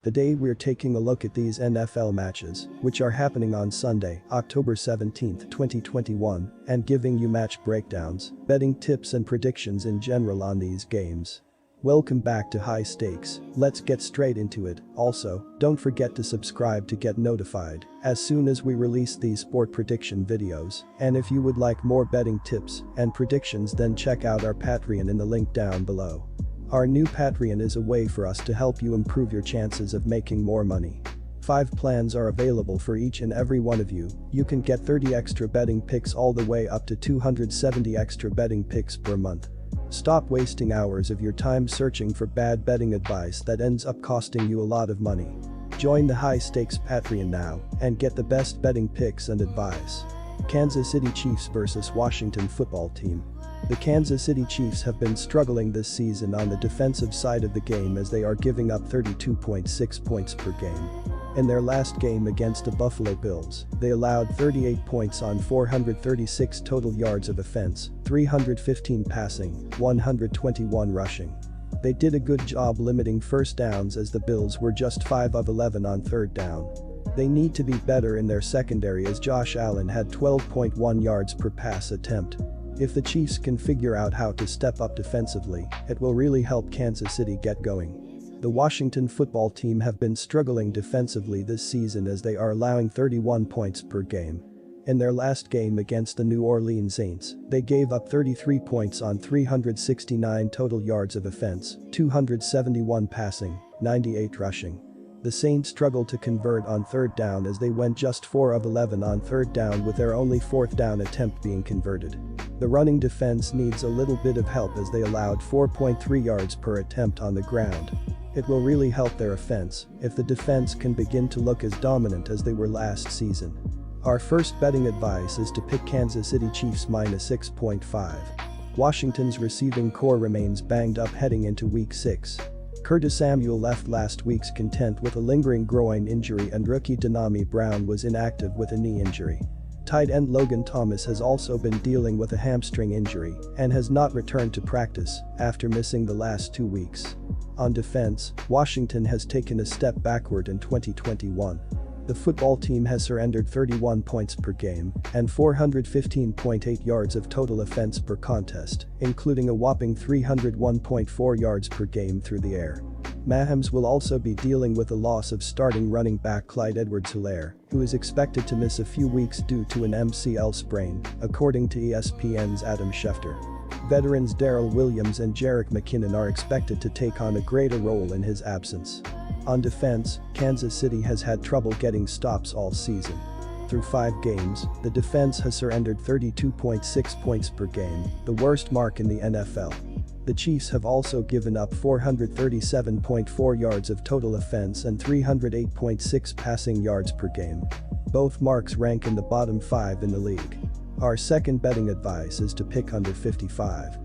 Today we're taking a look at these NFL matches, which are happening on Sunday, October 17, 2021, and giving you match breakdowns, betting tips and predictions in general on these games. Welcome back to High Stakes, let's get straight into it. Also, don't forget to subscribe to get notified as soon as we release these sport prediction videos, and if you would like more betting tips and predictions, then check out our Patreon in the link down below. Our new Patreon is a way for us to help you improve your chances of making more money. 5 plans are available for each and every one of you. You can get 30 extra betting picks all the way up to 270 extra betting picks per month. Stop wasting hours of your time searching for bad betting advice that ends up costing you a lot of money. Join the High Stakes Patreon now and get the best betting picks and advice. Kansas City Chiefs vs Washington Football Team. The Kansas City Chiefs have been struggling this season on the defensive side of the game as they are giving up 32.6 points per game. In their last game against the Buffalo Bills, they allowed 38 points on 436 total yards of offense, 315 passing, 121 rushing. They did a good job limiting first downs as the Bills were just 5 of 11 on third down. They need to be better in their secondary as Josh Allen had 12.1 yards per pass attempt. If the Chiefs can figure out how to step up defensively, it will really help Kansas City get going. The Washington Football Team have been struggling defensively this season as they are allowing 31 points per game. In their last game against the New Orleans Saints, they gave up 33 points on 369 total yards of offense, 271 passing, 98 rushing. The Saints struggled to convert on third down as they went just 4 of 11 on third down with their only fourth down attempt being converted. The running defense needs a little bit of help as they allowed 4.3 yards per attempt on the ground. It will really help their offense if the defense can begin to look as dominant as they were last season. Our first betting advice is to pick Kansas City Chiefs minus 6.5. Washington's receiving core remains banged up heading into Week 6. Curtis Samuel left last week's content with a lingering groin injury and rookie Denami Brown was inactive with a knee injury. Tight end Logan Thomas has also been dealing with a hamstring injury and has not returned to practice after missing the last 2 weeks. On defense, Washington has taken a step backward in 2021. The football team has surrendered 31 points per game and 415.8 yards of total offense per contest, including a whopping 301.4 yards per game through the air. Mahomes will also be dealing with the loss of starting running back Clyde Edwards-Helaire, who is expected to miss a few weeks due to an MCL sprain, according to ESPN's Adam Schefter. Veterans Darrell Williams and Jerick McKinnon are expected to take on a greater role in his absence. On defense, Kansas City has had trouble getting stops all season. Through 5 games, the defense has surrendered 32.6 points per game, the worst mark in the NFL. The Chiefs have also given up 437.4 yards of total offense and 308.6 passing yards per game. Both marks rank in the bottom 5 in the league. Our second betting advice is to pick under 55.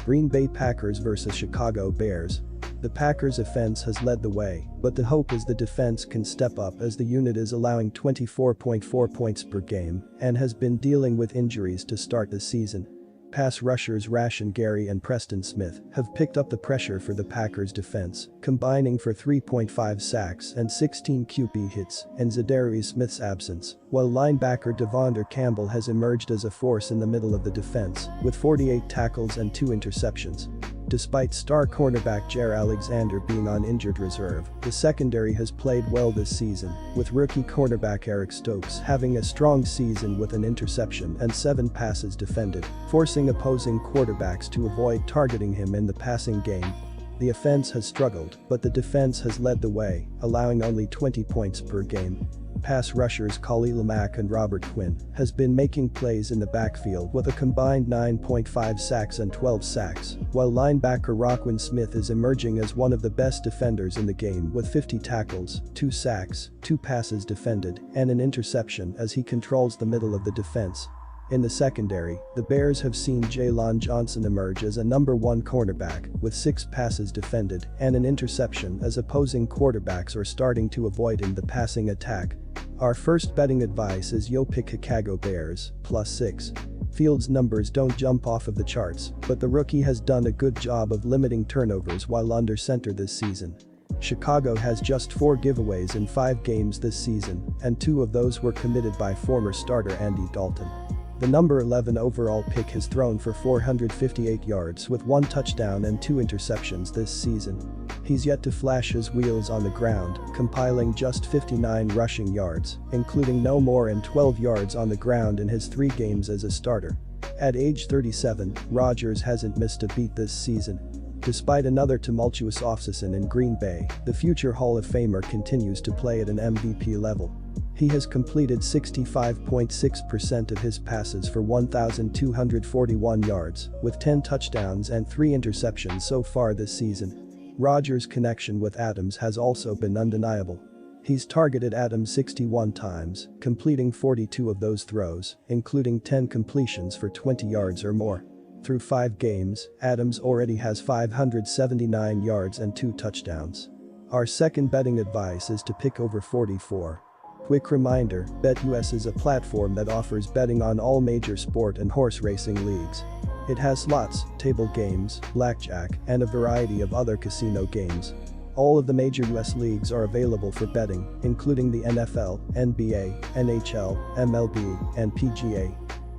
Green Bay Packers vs Chicago Bears. The Packers' offense has led the way, but the hope is the defense can step up as the unit is allowing 24.4 points per game and has been dealing with injuries to start the season. Pass rushers Rashan Gary and Preston Smith have picked up the pressure for the Packers' defense, combining for 3.5 sacks and 16 QB hits in Zadarius Smith's absence, while linebacker Devondre Campbell has emerged as a force in the middle of the defense with 48 tackles and 2 interceptions. Despite star cornerback Jaire Alexander being on injured reserve, the secondary has played well this season, with rookie cornerback Eric Stokes having a strong season with an interception and 7 passes defended, forcing opposing quarterbacks to avoid targeting him in the passing game. The offense has struggled, but the defense has led the way, allowing only 20 points per game. Pass rushers Khalil Mack and Robert Quinn has been making plays in the backfield with a combined 9.5 sacks and 12 sacks, while linebacker Roquan Smith is emerging as one of the best defenders in the game with 50 tackles, 2 sacks, 2 passes defended, and an interception as he controls the middle of the defense. In the secondary, the Bears have seen Jaylon Johnson emerge as a number 1 cornerback with 6 passes defended and an interception as opposing quarterbacks are starting to avoid him the passing attack. Our first betting advice is yo pick Chicago Bears, +6. Fields' numbers don't jump off of the charts, but the rookie has done a good job of limiting turnovers while under center this season. Chicago has just 4 giveaways in 5 games this season, and 2 of those were committed by former starter Andy Dalton. The number 11 overall pick has thrown for 458 yards with 1 touchdown and 2 interceptions this season. He's yet to flash his wheels on the ground, compiling just 59 rushing yards, including no more than 12 yards on the ground in his 3 games as a starter. At age 37, Rodgers hasn't missed a beat this season. Despite another tumultuous offseason in Green Bay, the future Hall of Famer continues to play at an MVP level. He has completed 65.6% of his passes for 1,241 yards, with 10 touchdowns and 3 interceptions so far this season. Rodgers' connection with Adams has also been undeniable. He's targeted Adams 61 times, completing 42 of those throws, including 10 completions for 20 yards or more. Through 5 games, Adams already has 579 yards and 2 touchdowns. Our second betting advice is to pick over 44. Quick reminder, BetUS is a platform that offers betting on all major sport and horse racing leagues. It has slots, table games, blackjack, and a variety of other casino games. All of the major US leagues are available for betting, including the NFL, NBA, NHL, MLB, and PGA.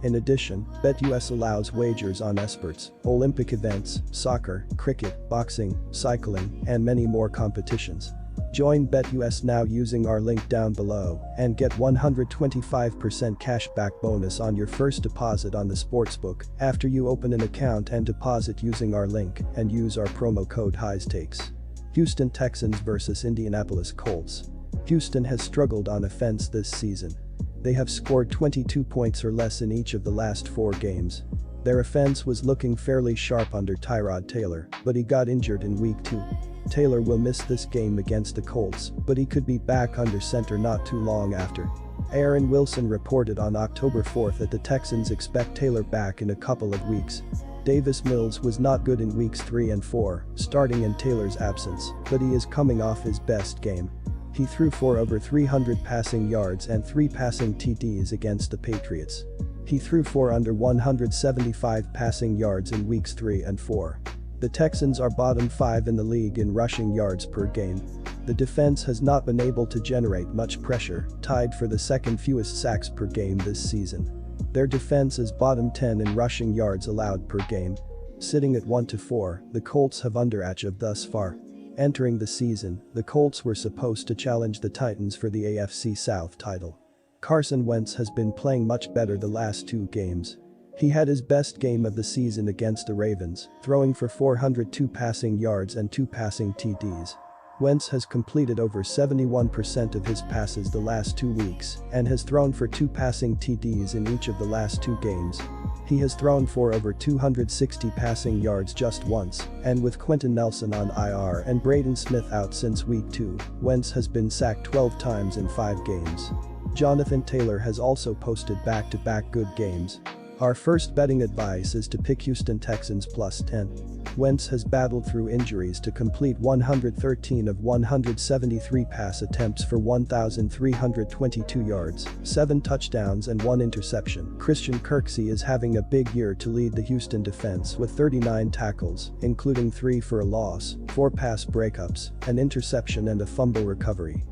In addition, BetUS allows wagers on esports, Olympic events, soccer, cricket, boxing, cycling, and many more competitions. Join BetUS now using our link down below and get 125% cashback bonus on your first deposit on the sportsbook after you open an account and deposit using our link and use our promo code HIGHSTAKES. Houston Texans vs Indianapolis Colts. Houston has struggled on offense this season. They have scored 22 points or less in each of the last 4 games. Their offense was looking fairly sharp under Tyrod Taylor, but he got injured in week 2. Taylor will miss this game against the Colts, but he could be back under center not too long after. Aaron Wilson reported on October 4 that the Texans expect Taylor back in a couple of weeks. Davis Mills was not good in weeks 3 and 4, starting in Taylor's absence, but he is coming off his best game. He threw for over 300 passing yards and 3 passing TDs against the Patriots. He threw for under 175 passing yards in weeks 3 and 4. The Texans are bottom 5 in the league in rushing yards per game. The defense has not been able to generate much pressure, tied for the second fewest sacks per game this season. Their defense is bottom 10 in rushing yards allowed per game. Sitting at 1-4, the Colts have underachieved thus far. Entering the season, the Colts were supposed to challenge the Titans for the AFC South title. Carson Wentz has been playing much better the last 2 games. He had his best game of the season against the Ravens, throwing for 402 passing yards and 2 passing TDs. Wentz has completed over 71% of his passes the last 2 weeks and has thrown for 2 passing TDs in each of the last 2 games. He has thrown for over 260 passing yards just once, and with Quentin Nelson on IR and Braden Smith out since week 2, Wentz has been sacked 12 times in 5 games. Jonathan Taylor has also posted back-to-back good games. Our first betting advice is to pick Houston Texans +10. Wentz has battled through injuries to complete 113 of 173 pass attempts for 1,322 yards, 7 touchdowns and 1 interception. Christian Kirksey is having a big year to lead the Houston defense with 39 tackles, including 3 for a loss, 4 pass breakups, an interception and a fumble recovery.